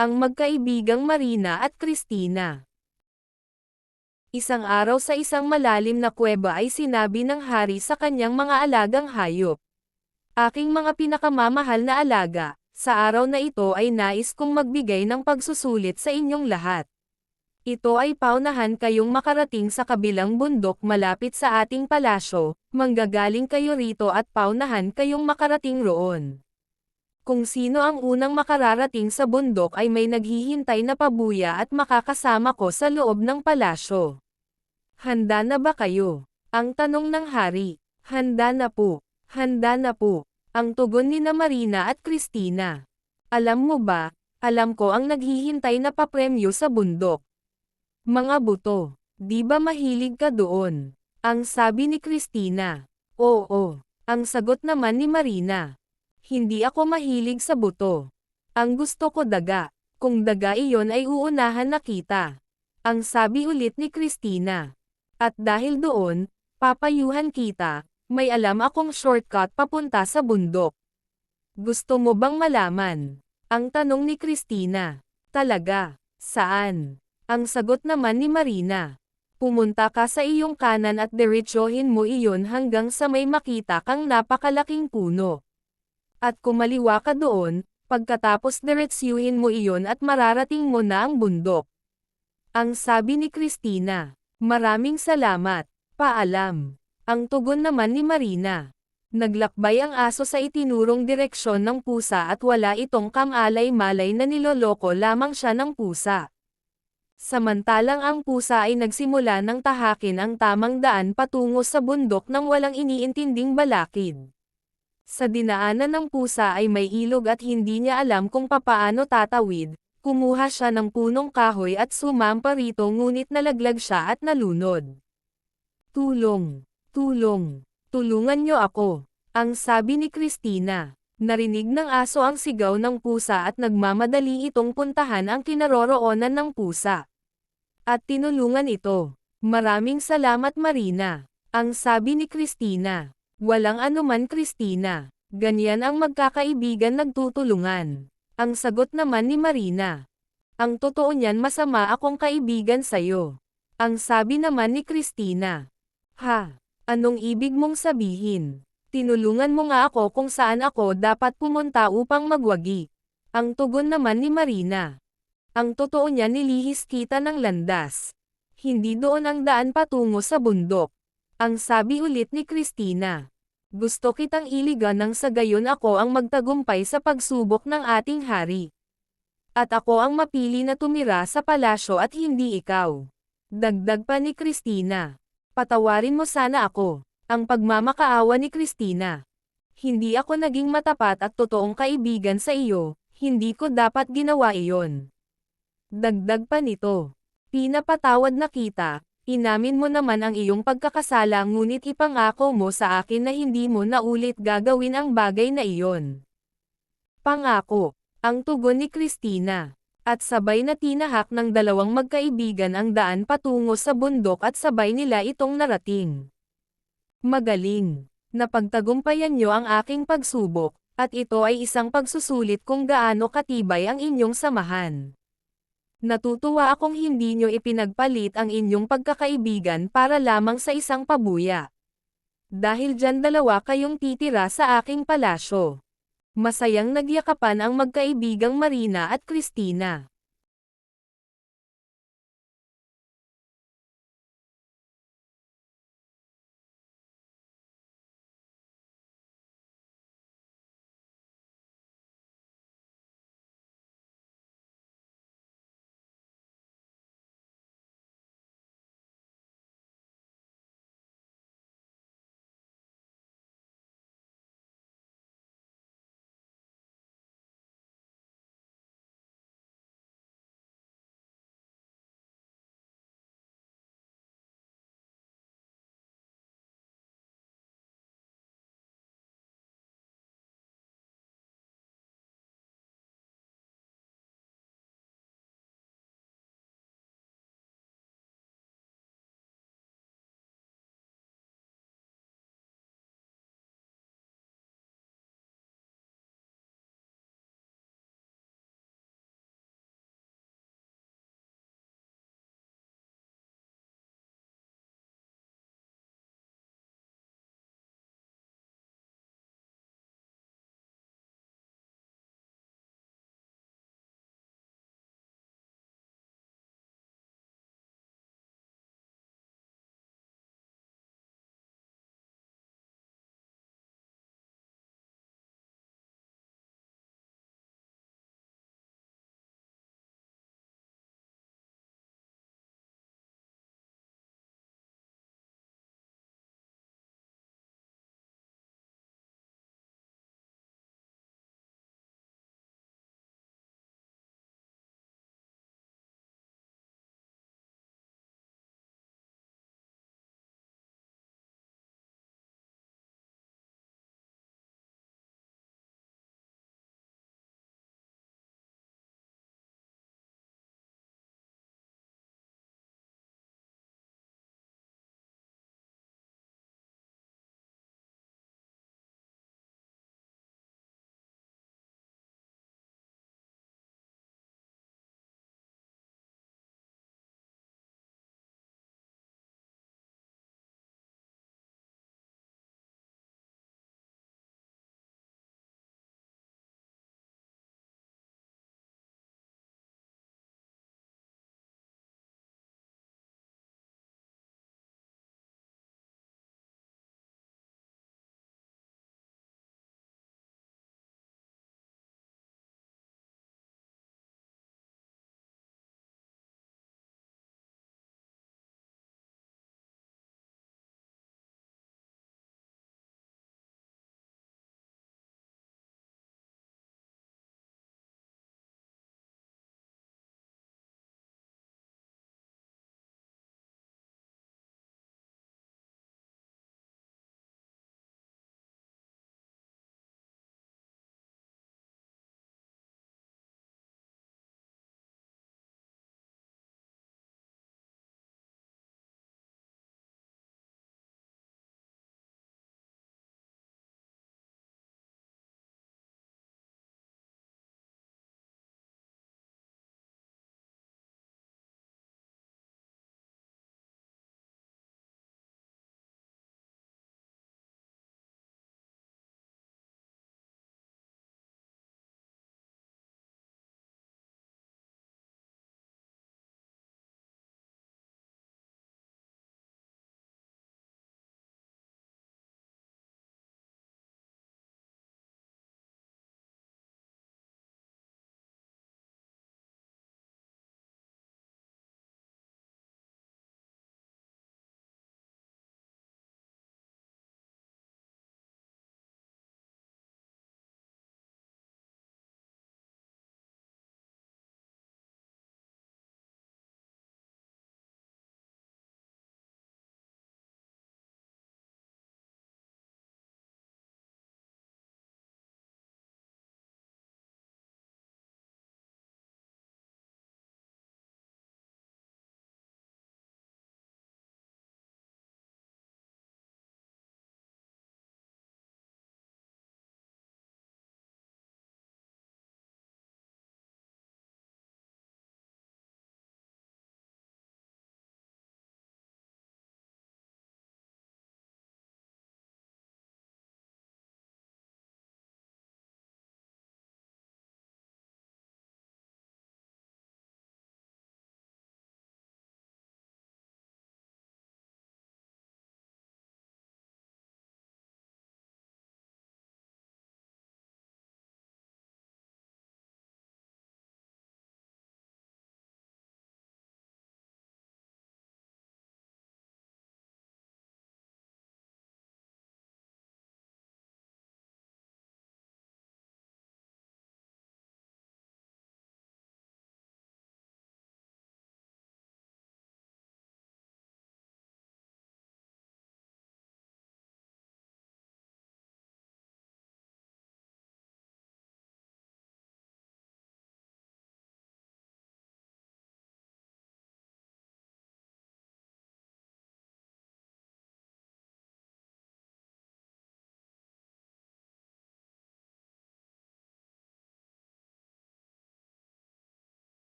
Ang magkaibigang Marina at Christina. Isang araw sa isang malalim na kuweba ay sinabi ng hari sa kanyang mga alagang hayop. Aking mga pinakamamahal na alaga, sa araw na ito ay nais kong magbigay ng pagsusulit sa inyong lahat. Ito ay paunahan kayong makarating sa kabilang bundok malapit sa ating palasyo, manggagaling kayo rito at paunahan kayong makarating roon. Kung sino ang unang makararating sa bundok ay may naghihintay na pabuya at makakasama ko sa loob ng palasyo. Handa na ba kayo? Ang tanong ng hari. Handa na po. Handa na po. Ang tugon ni Marina at Christina. Alam mo ba, alam ko ang naghihintay na papremyo sa bundok. Mga buto, di ba mahilig ka doon? Ang sabi ni Christina. Oo, ang sagot naman ni Marina. Hindi ako mahilig sa buto. Ang gusto ko daga. Kung daga iyon ay uunahan na kita. Ang sabi ulit ni Christina. At dahil doon, papayuhan kita, may alam akong shortcut papunta sa bundok. Gusto mo bang malaman? Ang tanong ni Christina. Talaga? Saan? Ang sagot naman ni Marina. Pumunta ka sa iyong kanan at diretsohin mo iyon hanggang sa may makita kang napakalaking puno. At kumaliwa ka doon, pagkatapos diretsyuhin mo iyon at mararating mo na ang bundok. Ang sabi ni Christina. Maraming salamat. Paalam. Ang tugon naman ni Marina. Naglakbay ang aso sa itinurong direksyon ng pusa at wala itong kamalay-malay na niloloko lamang siya ng pusa. Samantalang ang pusa ay nagsimula ng tahakin ang tamang daan patungo sa bundok nang walang iniintinding balakid. Sa dinaanan ng pusa ay may ilog at hindi niya alam kung papaano tatawid, kumuha siya ng punong kahoy at sumampa rito ngunit nalaglag siya at nalunod. Tulong! Tulong! Tulungan niyo ako! Ang sabi ni Christina. Narinig ng aso ang sigaw ng pusa at nagmamadali itong puntahan ang kinaroroonan ng pusa. At tinulungan ito. Maraming salamat Marina. Ang sabi ni Christina. Walang anuman Christina. Ganyan ang magkakaibigan nagtutulungan. Ang sagot naman ni Marina. Ang totoo niyan masama akong kaibigan sa'yo. Ang sabi naman ni Christina. Ha? Anong ibig mong sabihin? Tinulungan mo nga ako kung saan ako dapat pumunta upang magwagi. Ang tugon naman ni Marina. Ang totoo niyan nilihis kita ng landas. Hindi doon ang daan patungo sa bundok. Ang sabi ulit ni Christina. Gusto kitang iligan nang sa gayon ako ang magtagumpay sa pagsubok ng ating hari. At ako ang mapili na tumira sa palasyo at hindi ikaw. Dagdag pa ni Christina. Patawarin mo sana ako. Ang pagmamakaawa ni Christina. Hindi ako naging matapat at totoong kaibigan sa iyo, hindi ko dapat ginawa iyon. Dagdag pa nito. Pinapatawad na kita. Inamin mo naman ang iyong pagkakasala ngunit ipangako mo sa akin na hindi mo na ulit gagawin ang bagay na iyon. Pangako, ang tugon ni Christina. At sabay na tinahak ng dalawang magkaibigan ang daan patungo sa bundok at sabay nila itong narating. Magaling. Napagtagumpayan niyo ang aking pagsubok, at ito ay isang pagsusulit kung gaano katibay ang inyong samahan. Natutuwa akong hindi nyo ipinagpalit ang inyong pagkakaibigan para lamang sa isang pabuya. Dahil dyan dalawa kayong titira sa aking palasyo. Masayang nagyakapan ang magkaibigang Marina at Christina.